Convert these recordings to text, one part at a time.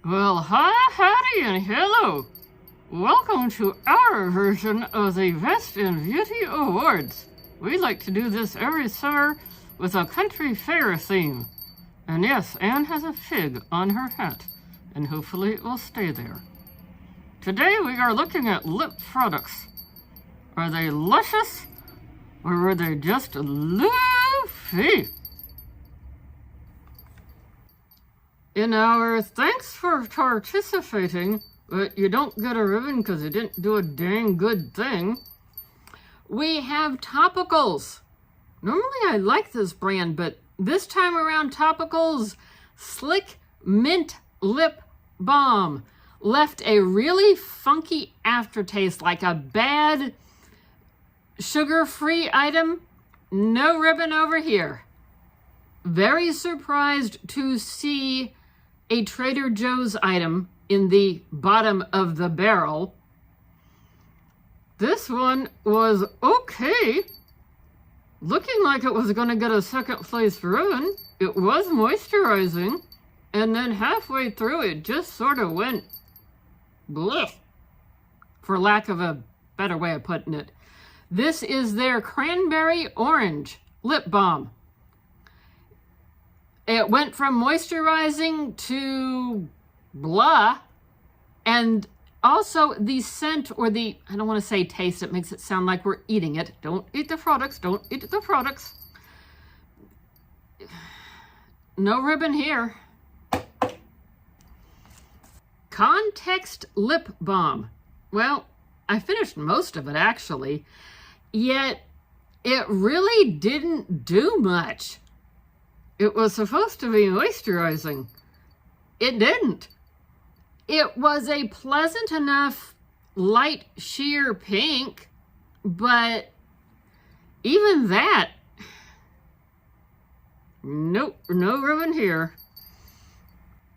Well, hi, howdy, and hello. Welcome to our version of the Best in Beauty Awards. We like to do this every summer with a country fair theme. And yes, Anne has a fig on her hat, and hopefully it will stay there. Today we are looking at lip products. Are they luscious, or were they just loopy? In our thanks for participating, but you don't get a ribbon because you didn't do a dang good thing, we have topicals. Normally I like this brand, but this time around topicals, Slick Mint Lip Balm left a really funky aftertaste, like a bad sugar-free item. No ribbon over here. Very surprised to see a Trader Joe's item in the bottom of the barrel. This one was okay. Looking like it was going to get a second place ribbon. It was moisturizing, and then halfway through it just sort of went blech, for lack of a better way of putting it. This is their Cranberry Orange Lip Balm. It went from moisturizing to blah, and also the scent, or the, I don't want to say taste, it makes it sound like we're eating it. Don't eat the products, don't eat the products. No ribbon here. Context Lip Balm. Well, I finished most of it actually, yet it really didn't do much. It was supposed to be moisturizing. It didn't. It was a pleasant enough light sheer pink, but even that, nope, no ribbon here.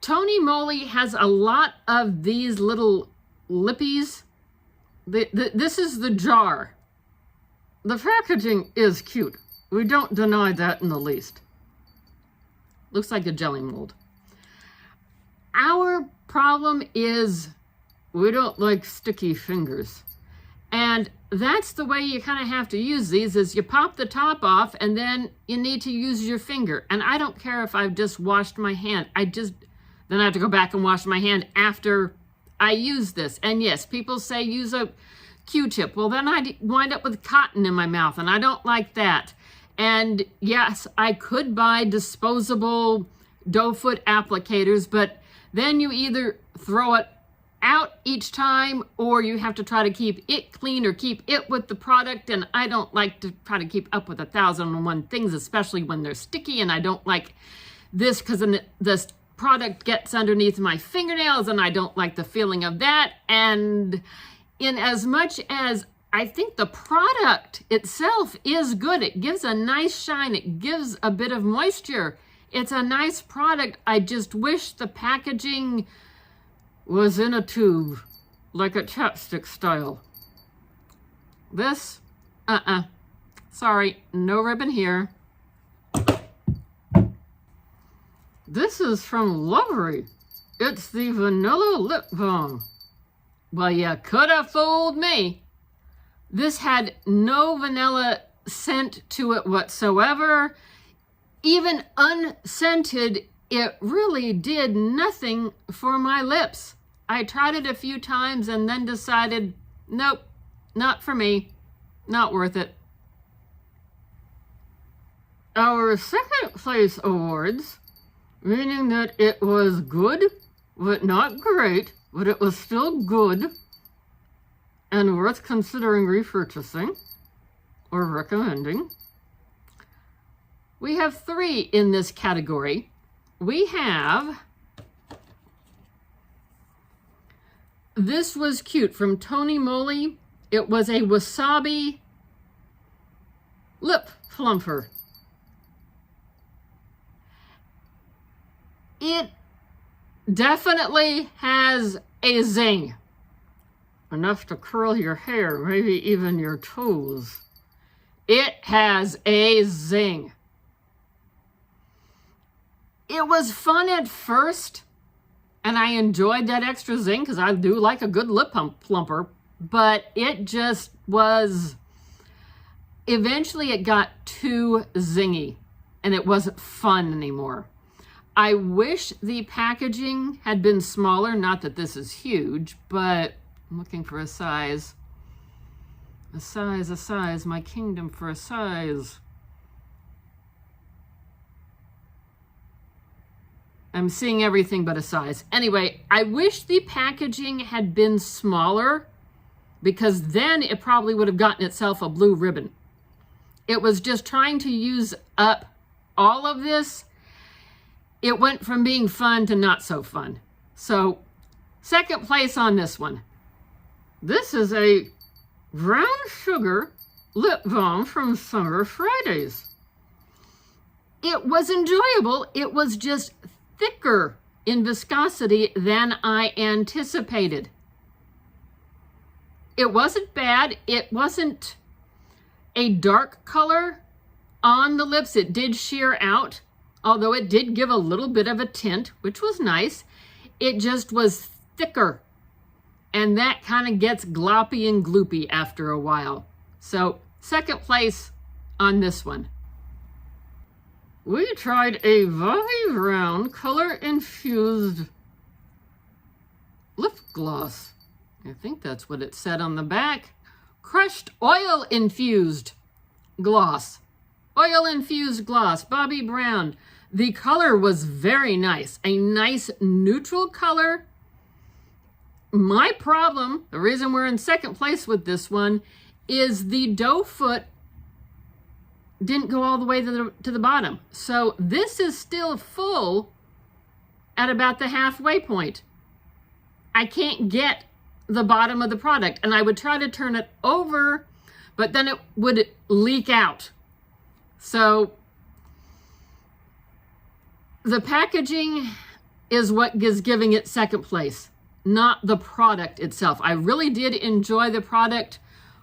Tony Moly has a lot of these little lippies. This is the jar. The packaging is cute. We don't deny that in the least. Looks like a jelly mold. Our problem is we don't like sticky fingers. And that's the way you kind of have to use these, is you pop the top off and then you need to use your finger. And I don't care if I've just washed my hand. Then I have to go back and wash my hand after I use this. And yes, people say use a Q-tip. Well, then I wind up with cotton in my mouth, and I don't like that. And yes, I could buy disposable doe foot applicators, but then you either throw it out each time, or you have to try to keep it clean or keep it with the product. And I don't like to try to keep up with 1,001 things, especially when they're sticky. And I don't like this because then this product gets underneath my fingernails, and I don't like the feeling of that. And in as much as I think the product itself is good, it gives a nice shine, it gives a bit of moisture, it's a nice product. I just wish the packaging was in a tube, like a chapstick style. This, sorry, no ribbon here. This is from Lovery. It's the Vanilla Lip Balm. Well, you could have fooled me. This had no vanilla scent to it whatsoever. Even unscented, it really did nothing for my lips. I tried it a few times and then decided, nope, not for me, not worth it. Our second place awards, meaning that it was good, but not great, but it was still good and worth considering repurchasing or recommending. We have 3 in this category. We have, this was cute, from Tony Moly. It was a wasabi lip plumper. It definitely has a zing. Enough to curl your hair, maybe even your toes. It has a zing. It was fun at first, And I enjoyed that extra zing because I do like a good lip plumper, but it just was, eventually it got too zingy and it wasn't fun anymore. I wish the packaging had been smaller, not that this is huge, but I'm looking for a size. A size, my kingdom for a size. I'm seeing everything but a size. Anyway, I wish the packaging had been smaller because then it probably would have gotten itself a blue ribbon. It was just trying to use up all of this. It went from being fun to not so fun. So, second place on this one. This is a brown sugar lip balm from Summer Fridays. It was enjoyable. It was just thicker in viscosity than I anticipated. It wasn't bad. It wasn't a dark color on the lips. It did sheer out, although it did give a little bit of a tint, which was nice. It just was thicker, and that kind of gets gloppy and gloopy after a while. So, second place on this one. We tried a Bobbi Brown color-infused lip gloss. I think that's what it said on the back. Crushed oil-infused gloss. Oil-infused gloss, Bobbi Brown. The color was very nice. A nice neutral color. My problem, the reason we're in second place with this one, is the doe foot didn't go all the way to the bottom. So this is still full at about the halfway point. I can't get the bottom of the product, and I would try to turn it over, but then it would leak out. So the packaging is what is giving it second place, not the product itself. I really did enjoy the product.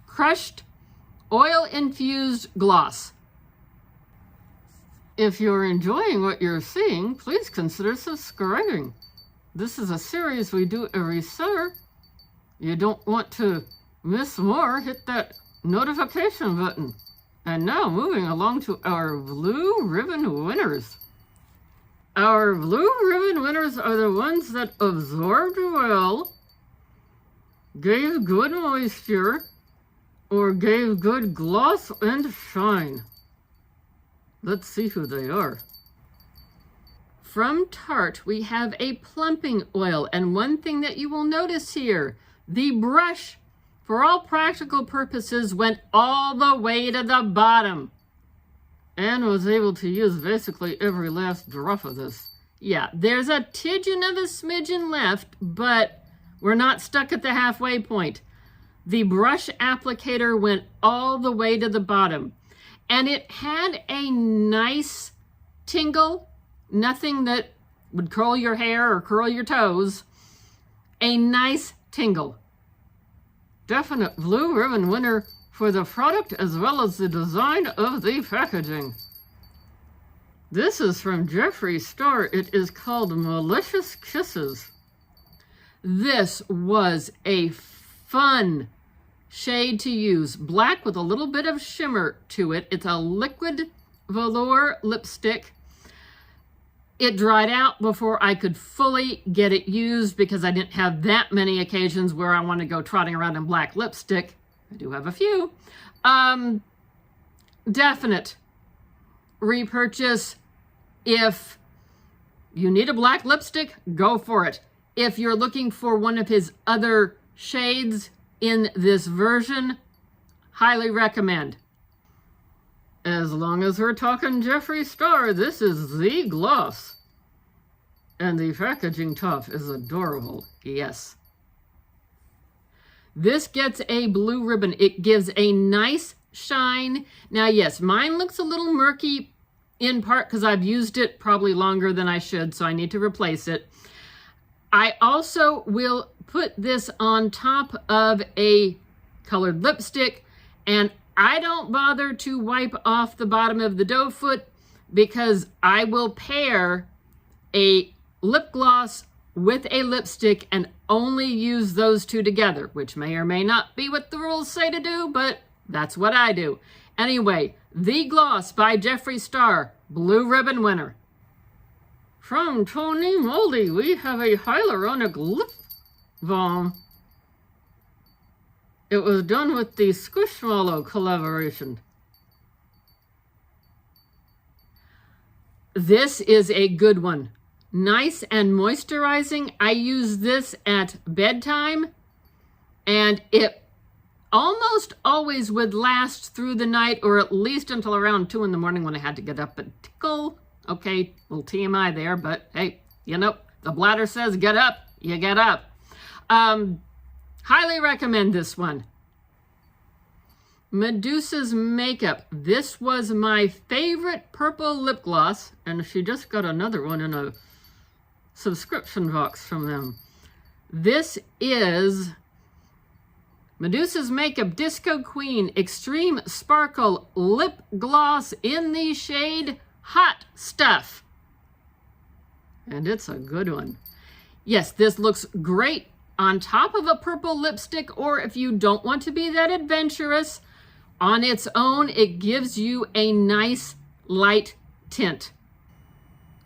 Crushed oil-infused gloss. If you're enjoying what you're seeing, please consider subscribing. This is a series we do every summer. You don't want to miss more, hit that notification button. And now moving along to our blue ribbon winners. Our blue ribbon winners are the ones that absorbed well, gave good moisture, or gave good gloss and shine. Let's see who they are. From Tarte, we have a plumping oil. And one thing that you will notice here, the brush, for all practical purposes, went all the way to the bottom. And was able to use basically every last drop of this. Yeah, there's a tidgeon of a smidgen left, but we're not stuck at the halfway point. The brush applicator went all the way to the bottom. And it had a nice tingle, nothing that would curl your hair or curl your toes. A nice tingle. Definite blue ribbon winner for the product as well as the design of the packaging. This is from Jeffree Star. It is called Malicious Kisses. This was a fun shade to use. Black with a little bit of shimmer to it. It's a liquid velour lipstick. It dried out before I could fully get it used because I didn't have that many occasions where I want to go trotting around in black lipstick. I do have a few. Definite repurchase. If you need a black lipstick, go for it. If you're looking for one of his other shades in this version, highly recommend. As long as we're talking Jeffree Star, this is the gloss. And the packaging top is adorable, yes. This gets a blue ribbon. It gives a nice shine. Now, yes, mine looks a little murky in part because I've used it probably longer than I should, so I need to replace it. I also will put this on top of a colored lipstick, and I don't bother to wipe off the bottom of the doe foot because I will pair a lip gloss with a lipstick and only use those two together, which may or may not be what the rules say to do, but that's what I do. Anyway, The Gloss by Jeffree Star, Blue Ribbon winner. From Tony Moldy, we have a hyaluronic lip balm. It was done with the Squishmallow collaboration. This is a good one. Nice and moisturizing. I use this at bedtime, and it almost always would last through the night, or at least until around 2 in the morning when I had to get up and tickle. Okay, little TMI there, but hey, you know, the bladder says get up, you get up. Highly recommend this one. Medusa's Makeup. This was my favorite purple lip gloss, and she just got another one in a subscription box from them. This is Medusa's Makeup Disco Queen Extreme Sparkle Lip Gloss in the shade Hot Stuff. And it's a good one. Yes, this looks great on top of a purple lipstick, or if you don't want to be that adventurous, on its own, it gives you a nice light tint.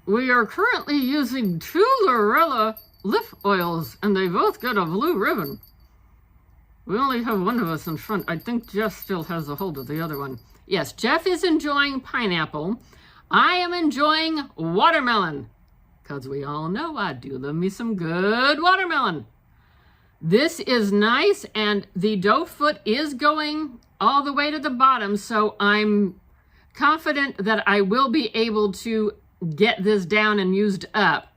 We are currently using 2 Lorella lip oils, and they both get a blue ribbon. We only have one of us in front. I think Jeff still has a hold of the other one. Yes, Jeff is enjoying pineapple. I am enjoying watermelon, because we all know I do love me some good watermelon. This is nice, and the doe foot is going all the way to the bottom, so I'm confident that I will be able to get this down and used up.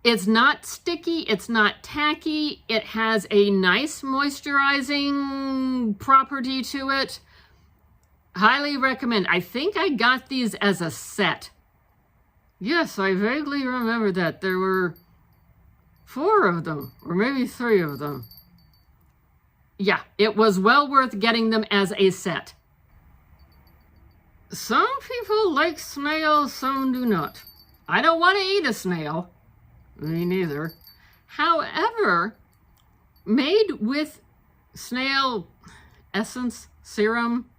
It's not sticky, it's not tacky, it has a nice moisturizing property to it. Highly recommend. I think I got these as a set. Yes, I vaguely remember that. There were 4 of them, or maybe 3 of them. Yeah, it was well worth getting them as a set. Some people like snails, some do not. I don't want to eat a snail. Me neither. However, made with snail essence serum,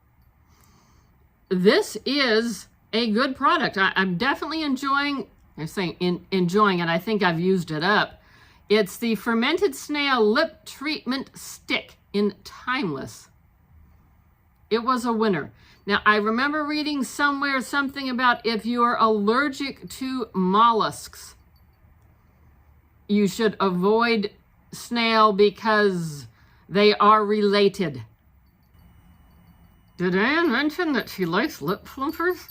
this is a good product. I'm definitely enjoying, enjoying it. I think I've used it up. It's the Fermented Snail Lip Treatment Stick in Timeless. It was a winner. Now, I remember reading somewhere something about if you are allergic to mollusks, you should avoid snail because they are related. Did Anne mention that she likes lip plumpers?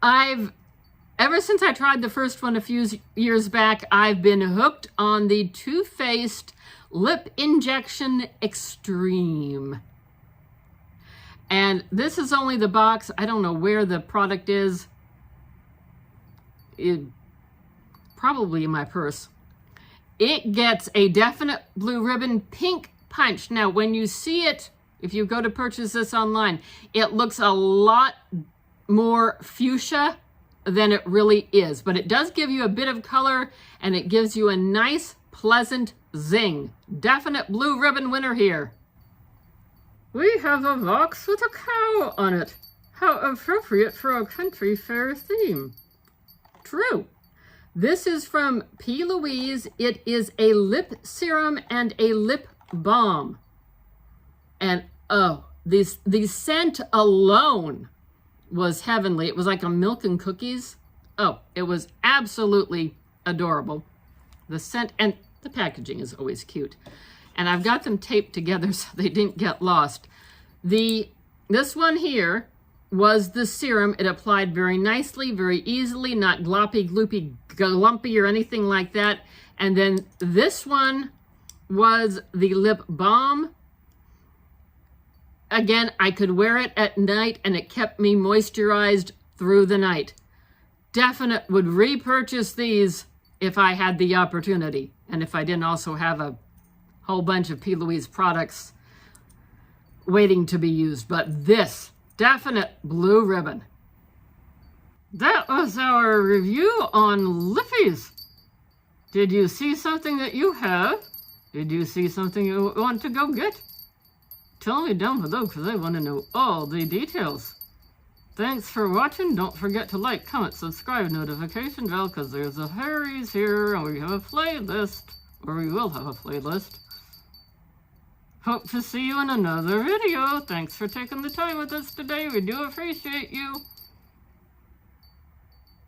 Ever since I tried the first one a few years back, I've been hooked on the Too Faced Lip Injection Extreme. And this is only the box. I don't know where the product is. Probably in my purse. It gets a definite blue ribbon pink punch. Now, when you see it, if you go to purchase this online, it looks a lot more fuchsia than it really is. But it does give you a bit of color, and it gives you a nice, pleasant zing. Definite blue ribbon winner here. We have a box with a cow on it. How appropriate for a country fair theme. True. This is from P. Louise. It is a lip serum and a lip balm. And oh, the scent alone was heavenly. It was like a milk and cookies. Oh, it was absolutely adorable. The scent and the packaging is always cute. And I've got them taped together so they didn't get lost. This one here was the serum. It applied very nicely, very easily, not gloppy, gloopy, glumpy or anything like that. And then this one was the lip balm. Again, I could wear it at night and it kept me moisturized through the night. Definite would repurchase these if I had the opportunity. And if I didn't also have a whole bunch of P. Louise products waiting to be used. But this, definite blue ribbon. That was our review on Lippies. Did you see something that you have? Did you see something you want to go get? Tell me down below because I want to know all the details. Thanks for watching. Don't forget to like, comment, subscribe, notification bell because there's a Harry's here and we have a playlist. Or we will have a playlist. Hope to see you in another video. Thanks for taking the time with us today. We do appreciate you.